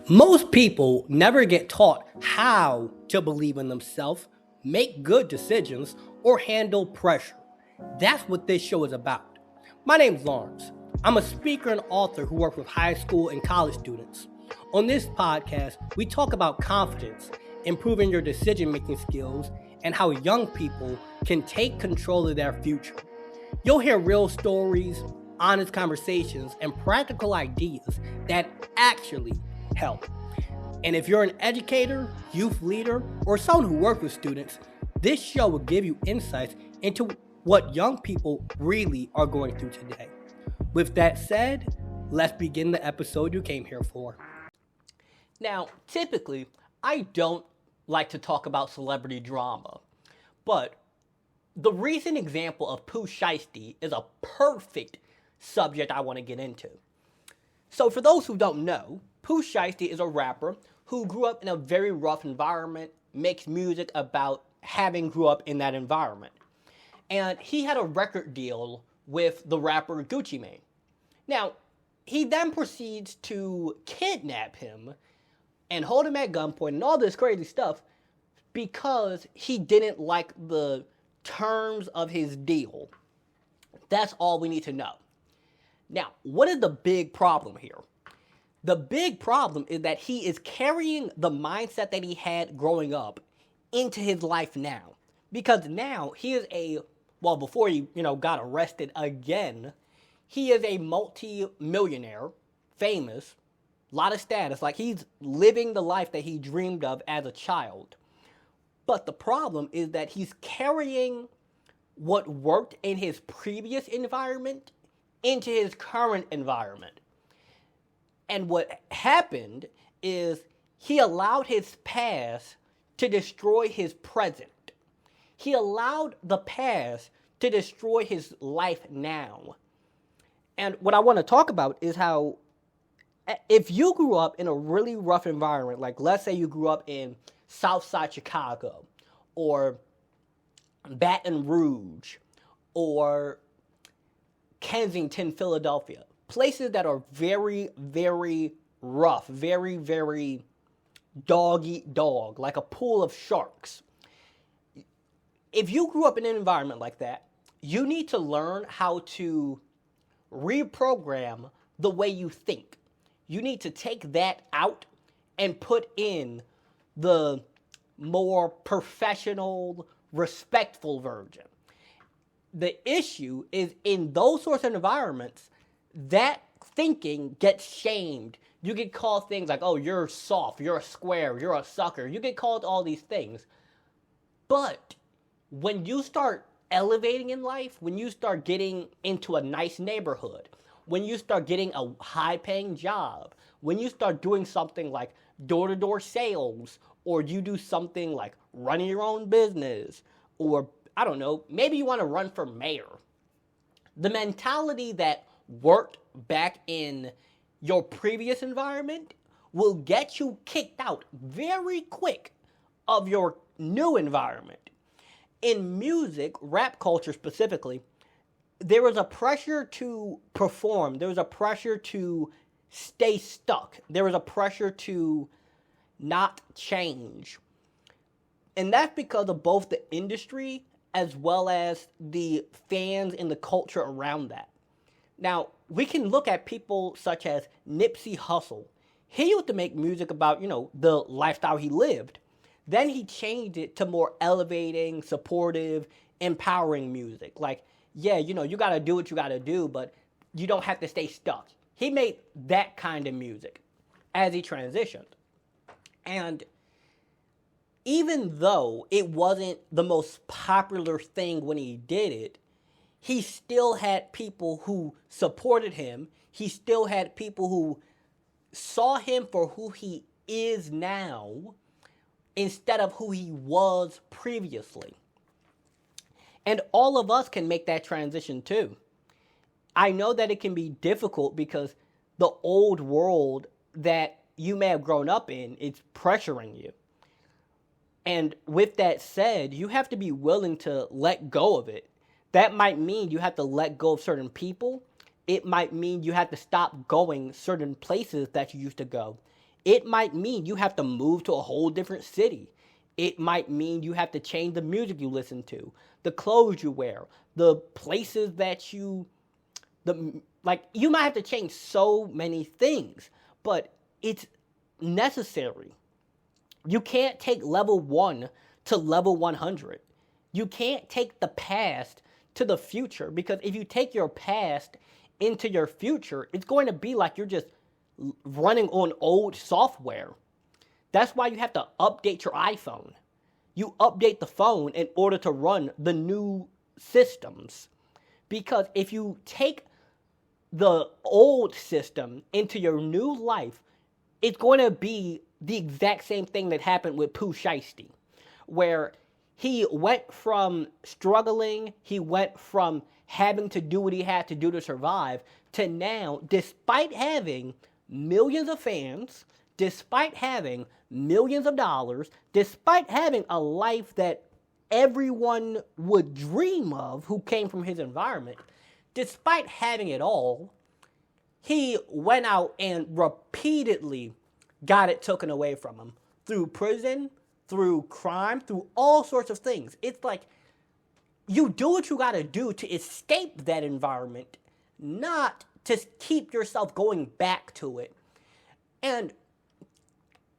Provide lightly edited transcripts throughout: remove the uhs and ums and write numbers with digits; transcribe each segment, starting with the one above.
Most people never get taught how to believe in themselves, make good decisions, or handle pressure. That's what this show is about. My name's Lawrence. I'm a speaker and author who works with high school and college students. On this podcast, we talk about confidence, improving your decision-making skills, and how young people can take control of their future. You'll hear real stories, honest conversations, and practical ideas that actually help. And if you're an educator, youth leader, or someone who works with students, this show will give you insights into what young people really are going through today. With that said, let's begin the episode you came here for. Now, typically, I don't like to talk about celebrity drama, but the recent example of Pooh Shiesty is a perfect subject I want to get into. So for those who don't know, Pooh Shiesty is a rapper who grew up in a very rough environment, makes music about having grew up in that environment. And he had a record deal with the rapper Gucci Mane. Now, he then proceeds to kidnap him and hold him at gunpoint and all this crazy stuff because he didn't like the terms of his deal. That's all we need to know. Now, what is the big problem here? The big problem is that he is carrying the mindset that he had growing up into his life now. Because now he is before he, got arrested again, he is a multi-millionaire, famous, lot of status. Like, he's living the life that he dreamed of as a child. But the problem is that he's carrying what worked in his previous environment into his current environment. And what happened is he allowed his past to destroy his present. He allowed the past to destroy his life now. And what I want to talk about is how if you grew up in a really rough environment, like let's say you grew up in Southside Chicago or Baton Rouge or Kensington, Philadelphia, places that are very, very rough, very, very dog eat dog, like a pool of sharks. If you grew up in an environment like that, you need to learn how to reprogram the way you think. You need to take that out and put in the more professional, respectful version. The issue is in those sorts of environments, that thinking gets shamed. You get called things like, oh, you're soft, you're a square, you're a sucker. You get called all these things. But when you start elevating in life, when you start getting into a nice neighborhood, when you start getting a high-paying job, when you start doing something like door-to-door sales, or you do something like running your own business, or, I don't know, maybe you want to run for mayor. The mentality that worked back in your previous environment will get you kicked out very quick of your new environment. In music, rap culture specifically, there was a pressure to perform. There was a pressure to stay stuck. There was a pressure to not change. And that's because of both the industry as well as the fans and the culture around that. Now, we can look at people such as Nipsey Hussle. He used to make music about, the lifestyle he lived. Then he changed it to more elevating, supportive, empowering music. Like, yeah, you got to do what you got to do, but you don't have to stay stuck. He made that kind of music as he transitioned. And even though it wasn't the most popular thing when he did it, he still had people who supported him. He still had people who saw him for who he is now instead of who he was previously. And all of us can make that transition too. I know that it can be difficult because the old world that you may have grown up in, it's pressuring you. And with that said, you have to be willing to let go of it. That might mean you have to let go of certain people. It might mean you have to stop going certain places that you used to go. It might mean you have to move to a whole different city. It might mean you have to change the music you listen to, the clothes you wear, the places that you might have to change so many things, but it's necessary. You can't take level 1 to level 100. You can't take the past to the future, because if you take your past into your future, it's going to be like you're just running on old software. That's why you have to update your iPhone. You update the phone in order to run the new systems. Because if you take the old system into your new life, it's going to be the exact same thing that happened with Pooh Shiesty, where he went from struggling, he went from having to do what he had to do to survive, to now, despite having millions of fans, despite having millions of dollars, despite having a life that everyone would dream of who came from his environment, despite having it all, he went out and repeatedly got it taken away from him through prison, through crime, through all sorts of things. It's like you do what you gotta do to escape that environment, not to keep yourself going back to it. And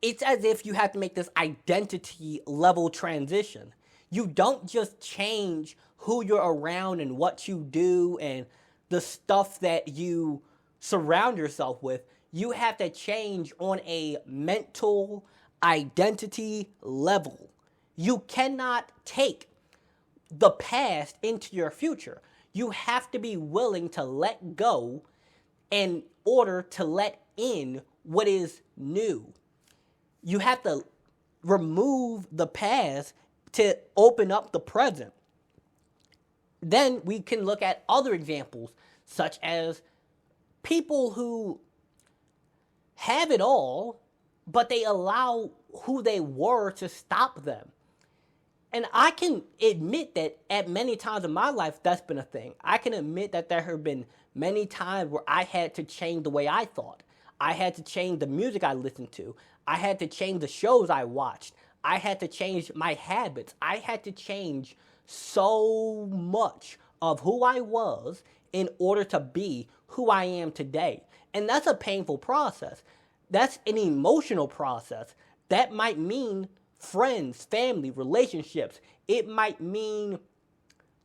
it's as if you have to make this identity level transition. You don't just change who you're around and what you do and the stuff that you surround yourself with. You have to change on a mental identity level. You cannot take the past into your future. You have to be willing to let go in order to let in what is new. You have to remove the past to open up the present. Then we can look at other examples, such as people who have it all, but they allow who they were to stop them. And I can admit that at many times in my life, that's been a thing. I can admit that there have been many times where I had to change the way I thought. I had to change the music I listened to. I had to change the shows I watched. I had to change my habits. I had to change so much of who I was in order to be who I am today. And that's a painful process. That's an emotional process. That might mean friends, family, relationships. It might mean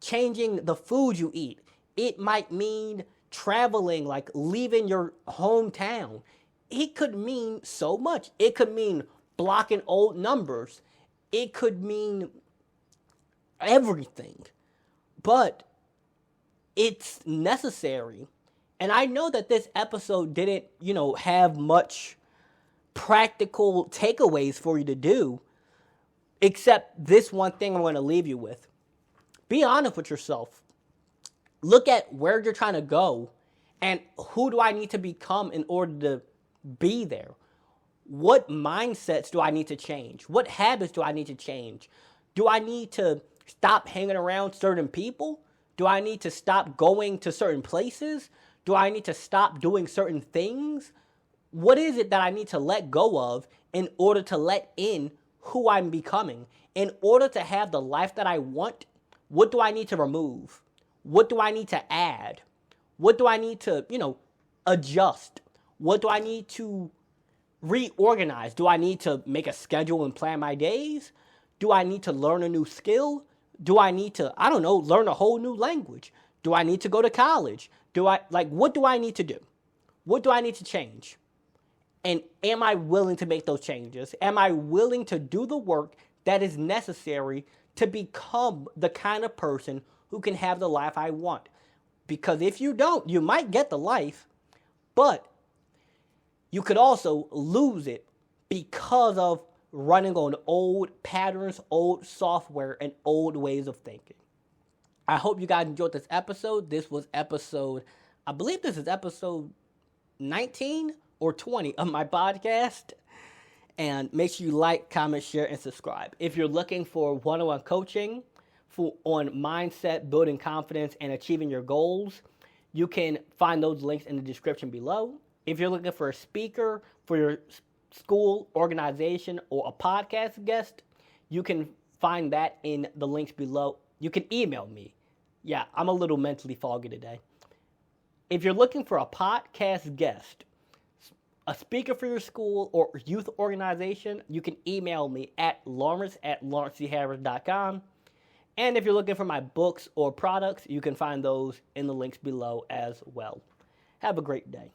changing the food you eat. It might mean traveling, like leaving your hometown. It could mean so much. It could mean blocking old numbers. It could mean everything. But it's necessary. And I know that this episode didn't, have much practical takeaways for you to do, except this one thing I'm going to leave you with. Be honest with yourself. Look at where you're trying to go and who do I need to become in order to be there. What mindsets do I need to change? What habits do I need to change? Do I need to stop hanging around certain people? Do I need to stop going to certain places? Do I need to stop doing certain things? What is it that I need to let go of in order to let in who I'm becoming? In order to have the life that I want, what do I need to remove? What do I need to add? What do I need to, adjust? What do I need to reorganize? Do I need to make a schedule and plan my days? Do I need to learn a new skill? Do I need to, learn a whole new language? Do I need to go to college? What do I need to do? What do I need to change? And am I willing to make those changes? Am I willing to do the work that is necessary to become the kind of person who can have the life I want? Because if you don't, you might get the life, but you could also lose it because of running on old patterns, old software, and old ways of thinking. I hope you guys enjoyed this episode. I believe this is episode 19 or 20 of my podcast. And make sure you like, comment, share, and subscribe. If you're looking for one-on-one coaching on mindset, building confidence, and achieving your goals, you can find those links in the description below. If you're looking for a speaker for your school, organization, or a podcast guest, you can find that in the links below. You can email me. Yeah, I'm a little mentally foggy today. If you're looking for a podcast guest, a speaker for your school or youth organization, you can email me at lawrence@lawrencecharris.com. And if you're looking for my books or products, you can find those in the links below as well. Have a great day.